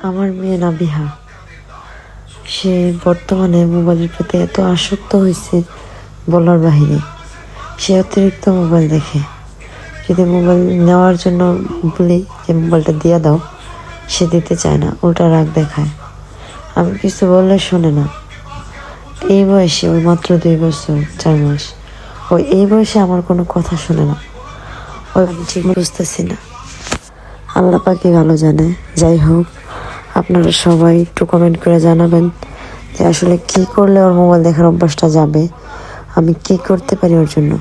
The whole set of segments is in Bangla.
আমার মেয়ে নাবিহা, সে বর্তমানে মোবাইলের প্রতি এত আসক্ত হয়েছে বলার বাহিরে। সে অতিরিক্ত মোবাইল দেখে। যদি মোবাইল নেওয়ার জন্য বলি যে মোবাইলটা দিয়ে দাও, সে দিতে চায় না, উল্টা রাগ দেখায়। আমি কিছু বললে শোনে না। এই বয়সে, ওই মাত্র 2 বছর 4 মাস, ওই এই বয়সে আমার কোনো কথা শোনে না। ওই আমি ঠিক বুঝতেছি না, আল্লাহ পাকই ভালো জানে। যাই হোক, আপনারা সবাই একটু কমেন্ট করে জানাবেন যে আসলে কি করলে ওর মোবাইল দেখার অভ্যাসটা যাবে, আমি কি করতে পারি ওর জন্য।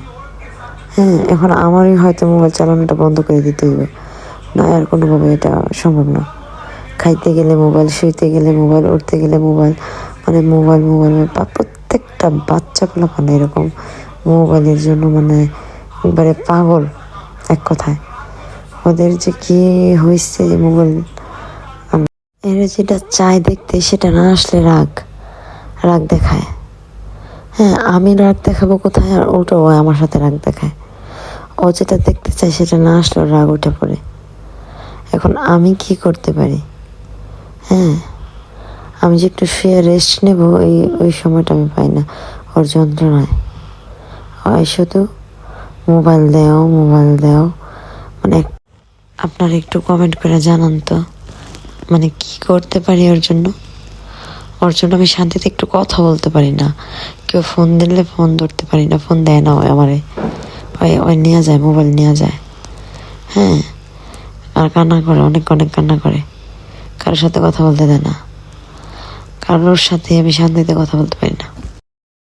হ্যাঁ, এখন আমারই হয়তো মোবাইল চালানোটা বন্ধ করে দিতে হইবে, না আর কোনোভাবে এটা সম্ভব না। খাইতে গেলে মোবাইল, শুইতে গেলে মোবাইল, উঠতে গেলে মোবাইল, মানে মোবাইল মোবাইল। প্রত্যেকটা বাচ্চা পোলাপান এরকম মোবাইলের জন্য মানে একবারে পাগল। এক কথায় ওদের যে কি হয়েছে মোবাইল, এরা যেটা চায় দেখতে সেটা না আসলে রাগ রাগ দেখায়। হ্যাঁ, আমি রাগ দেখাবো কোথায়, আর উল্টো ও আমার সাথে রাগ দেখায়। ও যেটা দেখতে চায় সেটা না আসলে রাগ উঠে পড়ে। এখন আমি কি করতে পারি? হ্যাঁ, আমি যে একটু শুয়ে রেস্ট নেবো, ওই সময়টা আমি পাই না ওর যন্ত্রণায়। হয় শুধু মোবাইল দেও মোবাইল দেও। মানে আপনারা একটু কমেন্ট করে জানান তো, মানে কি করতে পারি ওর জন্য। আমি শান্তিতে একটু কথা বলতে পারি না। কেউ ফোন দিলে ফোন ধরতে পারি না, ফোন দেয় না আমারে। ওই নেওয়া যায়, মোবাইল নেওয়া যায়। হ্যাঁ, আর কান্না করে, অনেক অনেক কান্না করে। কারোর সাথে কথা বলতে দেয় না, কারোর সাথে আমি শান্তিতে কথা বলতে পারি না।